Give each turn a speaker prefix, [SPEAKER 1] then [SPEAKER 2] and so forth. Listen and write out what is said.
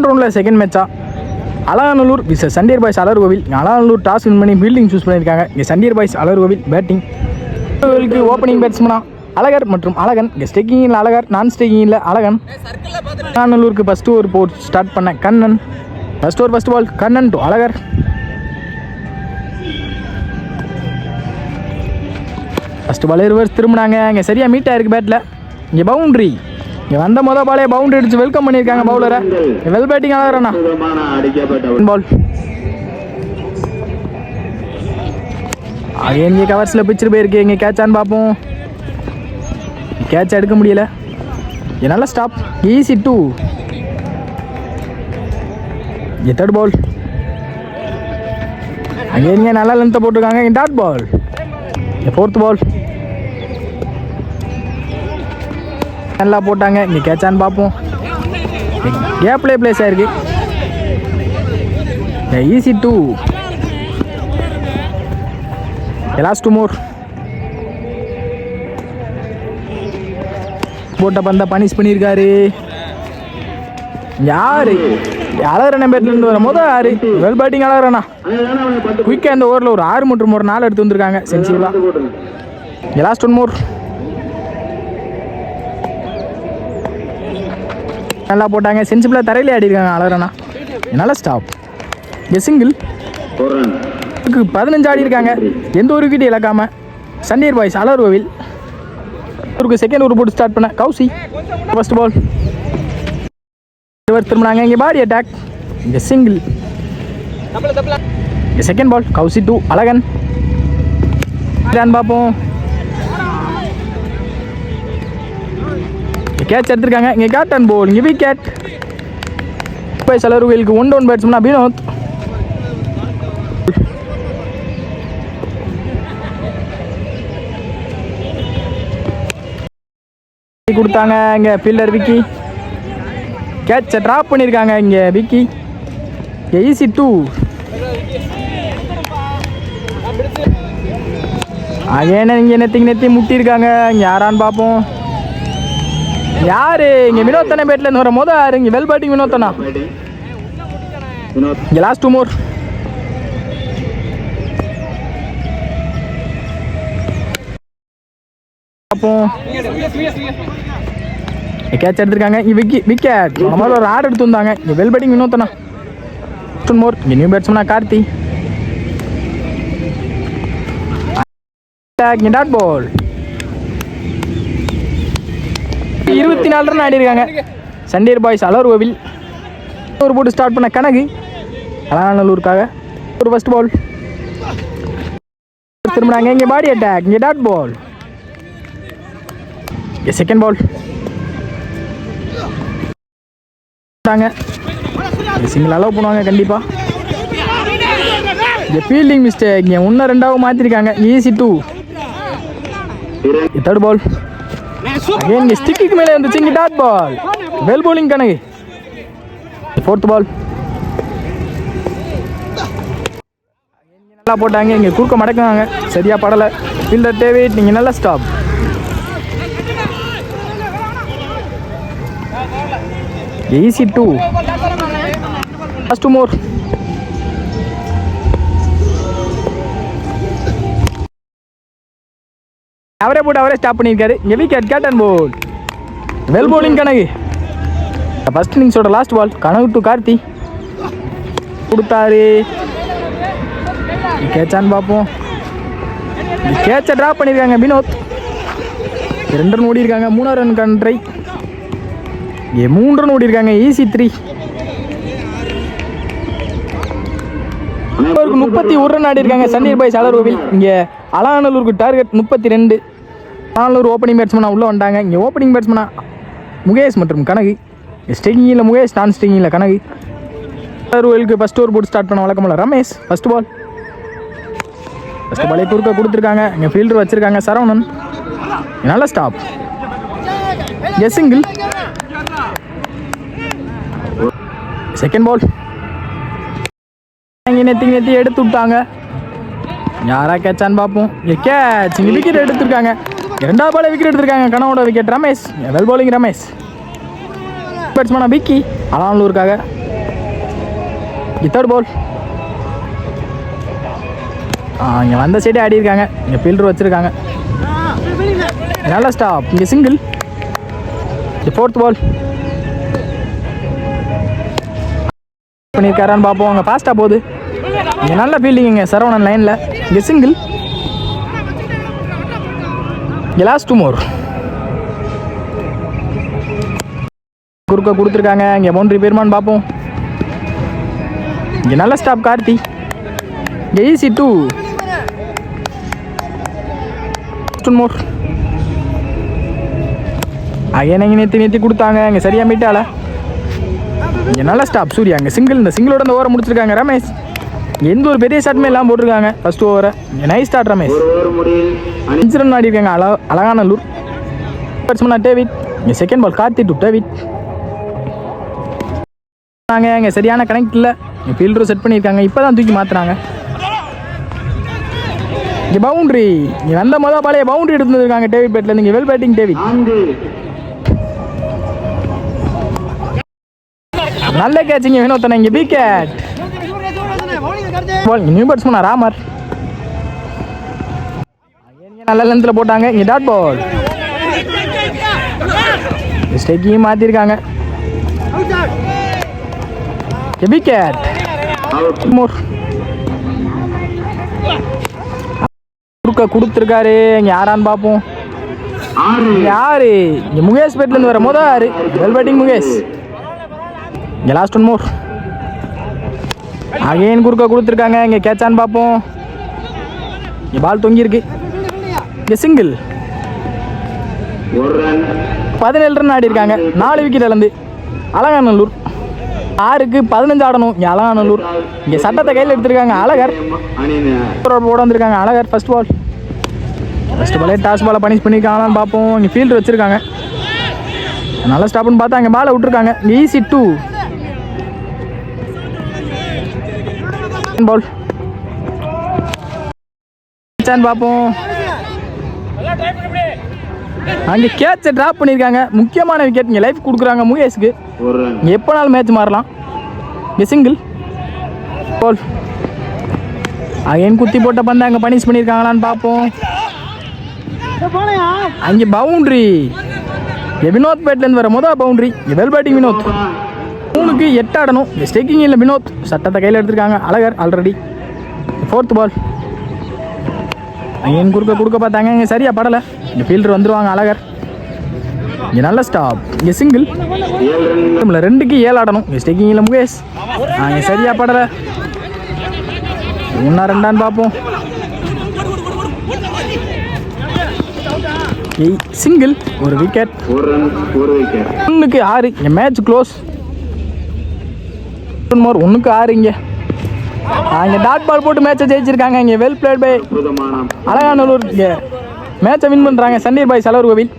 [SPEAKER 1] ரவுண்டில் செகண்ட் மேட்சா Alanganallur versus Sandiyar boys Alarkovil. Alanganallur toss win பண்ணி ஃபீல்டிங் சூஸ் பண்ணியிருக்காங்க. இங்கே சண்டியர் பாய்ஸ் அலர்கோவில் பேட்டிங். அலர்கோவிலுக்கு ஓப்பனிங் பேட்ஸ்மனா அழகர் மற்றும் அழகன். இங்கே ஸ்டேக்கிங்கில் அழகர், நான் ஸ்டேக்கிங்கில் அழகன். அலங்காநல்லூருக்கு ஃபஸ்ட்டு ஓவர் போட் ஸ்டார்ட் பண்ண Kannan. First over first ball Kannan to Azhagar. First ball reverse திரும்பினாங்க. இங்கே சரியாக மீட் ஆயிருக்கு பேட்டில். இங்கே பவுண்ட்ரி. இங்கே வந்த பாலே பவுண்டரி அடிச்சு வெல்கம் பண்ணியிருக்காங்க பவுலரை. Well batting அழகரண்ணா. பால் இங்கே கவர்ஸில் பிச்சுட்டு போயிருக்கு. இங்கே கேட்சான்னு பார்ப்போம். கேட்ச் எடுக்க முடியல. நல்ல ஸ்டாப். ஈஸி 2. தேர்ட் பால் அங்கே நல்லா லென்த்தை போட்டிருக்காங்க. Dot ball. ஃபோர்த் பால் நல்லா போட்டாங்க. இங்கே கேட்சான்னு பார்ப்போம். கேப்லேயே பிளேஸ் ஆயிருக்கு. ஈஸி 2. லாஸ்ட் 2 மோர். போட்ட பந்த பனிஷ் பண்ணியிருக்காரு. யாரு அழகரண்ண பேட்லேருந்து வர மொதல் 6 வெல் பேட்டிங் அழகரண்ணா. குயிக்காக இந்த ஓவரில் ஒரு 6 மற்றும் ஒரு 4 எடுத்து வந்திருக்காங்க சென்சிபிளாக. லாஸ்ட் 1 மோர். நல்லா போட்டாங்க. சென்சிபிளாக தரையிலே ஆடிருக்காங்க அழகரண்ணா. நல்ல ஸ்டாப். சிங்கிள் 15 ஆடி இருக்காங்க. எந்த ஒரு விக்கெட் இழக்காமல் சண்டியர் பாய்ஸ் அலர்கோவில். அவருக்கு செகண்ட் ஓவர் போட்டு ஸ்டார்ட் பண்ண கௌசி. ஃபர்ஸ்ட் பால் திரும்பினாங்க. இங்கே பாடி அட்டாக். இங்கே சிங்கிள். செகண்ட் பால் கௌசி 2 அழகன். பார்ப்போம். கேட்ச் எடுத்திருக்காங்க. இங்கே கேப்டன் போல். இங்கே விக்கெட். பாய்ஸ் அலர்கோவிலுக்கு 1 டவுன் பேட்ஸ்மேனா வினோத். கொடுத்தாங்க. இங்கே ஃபீல்டர் விக்கி கேட்சை ட்ராப் பண்ணியிருக்காங்க. இங்கே விக்கி. ஈஸி 2. அகேன இங்கே நெத்தி முட்டியிருக்காங்க. இங்கே யாரான்னு பார்ப்போம். யாரு இங்கே வினோத்தனை பேட்லேருந்து வர மொதல் 6 இங்கே வெல் பேட்டிங் வினோத்தனா. இங்கே லாஸ்ட் 2 மோர். பார்ப்போம். கேட்ச் எடுத்திருக்காங்க. விக்கெட் மாதிரி ஒரு ஆர்டர் எடுத்து வந்தாங்க. இங்கே வெல் பேட்டிங் வினோத்தனா. மோர். இங்கே நியூ பேட்ஸ்மேனா கார்த்தி. Dot ball. 24 ரன் ஆடி இருக்காங்க சண்டியர் பாய்ஸ் அலர்கோவில். ஒரு போட்டு ஸ்டார்ட் பண்ண கனகு அலங்காநல்லூருக்காக. ஒரு ஃபர்ஸ்ட் பால் திரும்பினாங்க. இங்கே பாடி அட்டாக். இங்கே dot ball. Second ball single allow பண்ணுவாங்க கண்டிப்பாக. இங்கே ஃபீல்டிங் மிஸ்டேக். இங்கே 1 2 மாற்றிருக்காங்க. ஈஸி 2. தேர்ட் பால் இங்கே ஸ்டிக்கு மேலே வந்துச்சு. இங்கே டாட் பால். வெல் பவுலிங் கணக்கு. ஃபோர்த் பால் நல்லா போட்டாங்க. இங்கே குறுக்க மடக்குவாங்க. சரியாக படலை. Fielder David. நீங்கள் நல்லா ஸ்டாப். ஈஸி 2. லாஸ்ட் 2 மோர். அவரே போட்டு அவரே ஸ்டாப் பண்ணியிருக்காரு. இங்கே விக்கெட். கேப்டன் போல். வெல் பவுலிங் கணக்கு. ஃபர்ஸ்ட் இன்னிங்ஸோட லாஸ்ட் பால் கனவு டு கார்த்தி கொடுத்தாரு. கேட்சான்னு பார்ப்போம். கேட்சை ட்ராப் பண்ணியிருக்காங்க வினோத். 2 ரன் ஓடி இருக்காங்க. 3 ரன் கண்ட்ரை. 3 ரன் ஓடி இருக்காங்க. ஈஸி 3. 31 ரன் ஆடி இருக்காங்க சண்டியர் பாய்ஸ் அலர்கோவில். இங்கே அலங்காநல்லூருக்கு டார்கெட் 32. அலங்காநல்லூர் ஓப்பனிங் பேட்ஸ்மேனா உள்ளே வந்தாங்க. இங்கே ஓப்பனிங் பேட்ஸ்மேனா முகேஷ் மற்றும் கனகு. ஸ்டேக்கிங்கில் முகேஷ், நான் ஸ்டேக்கிங்கில் கனகு. அலர்கோவிலுக்கு ஃபஸ்ட் ஓவர் போட்டு ஸ்டார்ட் பண்ண வழக்கமில்ல ரமேஷ். ஃபஸ்ட் பால் பாலே குறுக்க கொடுத்துருக்காங்க. இங்கே ஃபீல்டர் வச்சுருக்காங்க சரவணன். நல்ல ஸ்டாப். சிங்கிள். செகண்ட் பால் நெத்தி எடுத்து விட்டாங்க. யாரா கேட்சான்னு பார்ப்போம். கேட்ச். இங்கே விக்கெட் எடுத்துருக்காங்க. 2வது பாலே விக்கெட் எடுத்திருக்காங்க. கனவோட wicket Ramesh. Well bowling Ramesh. பேட்ஸ்மேனா விக்கி அலங்காநல்லூருக்காக. இங்கே தேர்ட் பால். இங்கே வந்த சைடே ஆடி இருக்காங்க. இங்கே ஃபீல்டர் வச்சுருக்காங்க. நல்ல ஸ்டாப். இங்கே சிங்கிள். இங்கே ஃபோர்த் பால் பண்ணியிருக்காரான்னு பார்ப்போம். அங்கே ஃபாஸ்ட்டாக போகுது. இங்கே நல்ல ஃபீல்டிங். இங்கே சரவணன் லைனில். இங்கே சிங்கிள். இங்கே லாஸ்ட் 2 more. குறுக்க கொடுத்துருக்காங்க. இங்கே பவுண்டரி பேருமான்னு பார்ப்போம். இங்கே நல்ல ஸ்டாப் கார்த்தி. இங்கே ஈஸி 2 more. அங்கே நேற்று கொடுத்தாங்க. இங்கே சரியாக மீட்டால. இங்கே நல்ல ஸ்டாப் சூர்யா. அங்கே சிங்கிள். இந்த சிங்கிளோட இந்த ஓவரை முடிச்சிருக்காங்க ரமேஷ். எந்த ஒரு பெரிய ஷாட்டுமே எல்லாம் போட்டிருக்காங்க ஃபர்ஸ்ட் ஓவரை. இங்கே நைஸ் ஸ்டார்ட் ரமேஷ். 5 ரன் ஆடி இருக்காங்க அலங்காநல்லூர். Batsman David. இங்கே second ball Karthi to David. இங்கே சரியான கனெக்ட் இல்லை. இங்கே ஃபீல்டரும் செட் பண்ணியிருக்காங்க. இப்போ தான் தூக்கி மாற்றுறாங்க. இங்கே பவுண்ட்ரி. இங்கே வந்த மொதல் பாலையே பவுண்ட்ரி எடுத்து வந்துருக்காங்க டேவிட் பேட்லேருந்து. இங்கே வெல் பேட்டிங் டேவிட். நல்ல கேட்சிங்க வினோத்தனை. இங்கே விக்கெட். நியூ பேட்ஸ்மேனா ராமர். நல்ல லென்த்தில் போட்டாங்க. இங்கே டாட் பால். ஸ்டேக்கையும் மாற்றிருக்காங்க. விக்கெட். குறுக்க கொடுத்துருக்காரு. இங்கே யாரான்னு பார்ப்போம். யாரு? இங்கே முகேஷ் பேட்லேருந்து வர மொதல் யாரு? Well batting Mukesh. இங்கே லாஸ்ட் 1 more. அகைன் குறுக்க கொடுத்துருக்காங்க. இங்கே கேட்சான்னு பார்ப்போம். இங்கே பால் தொங்கியிருக்கு. இங்கே சிங்கிள். 17 ரன் ஆடி இருக்காங்க. 4 விக்கெட் இழந்து அலங்காநல்லூர். 6க்கு 15 ஆடணும். இங்கே அலங்காநல்லூர். இங்கே சட்டத்தை கையில் எடுத்திருக்காங்க அழகர். போட வந்திருக்காங்க அழகர். ஃபர்ஸ்ட் பாலே டாஸ் பாலை பனிஷ் பண்ணியிருக்காங்களான்னு பார்ப்போம். இங்கே ஃபீல்டர் வச்சுருக்காங்க. நல்லா ஸ்டாப்னு பார்த்தா அங்கே பாலை விட்டுருக்காங்க. இங்கே ஈஸி 2 பால். பார்ப்போம். அங்கே கேட்சை ட்ராப் பண்ணியிருக்காங்க. முக்கியமான விக்கெட். இங்கே லைஃப் கொடுக்குறாங்க முகேஷ்க்கு. இங்கே எப்போனாலும் மேட்ச் மாறலாம். இங்கே சிங்கிள் பால். அகைன் குத்தி போட்ட பந்து அங்கே பனிஷ் பண்ணியிருக்காங்களான்னு பார்ப்போம். அங்கே பவுண்ட்ரி. வினோத் பேட்லேருந்து வர மொதல் பவுண்ட்ரி. Well batting Vinoth. 3க்கு 8 ஆடணும். ஸ்டேக்கிங் இல்லை வினோத். சட்டத்தை கையில் எடுத்திருக்காங்க அழகர் ஆல்ரெடி. 4th பால். அங்கே குறுக்க கொடுக்க பார்த்தாங்க. இங்கே சரியாக படலை. இங்கே ஃபீல்டர் வந்துடுவாங்க அழகர். இங்கே நல்ல ஸ்டாப். இங்கே சிங்கிள். 2க்கு 7 ஆடணும். இங்கே ஸ்டேக்கிங் இல்லை முகேஷ். இங்கே சரியாக படலை. 1 2 பார்ப்போம். சிங்கிள். ஒரு விக்கெட். 1க்கு 6. இங்கே மேட்ச் க்ளோஸ். 1க்கு 6. இங்கே டாட் பால் போட்டு மேட்சை ஜெயிச்சிருக்காங்க. இங்கே வெல் பிளேட் பை அலங்காநல்லூர். இங்கே மேட்சை வின் பண்ணுறாங்க சண்டீர் பாய்ஸ் அலர்கோவில்.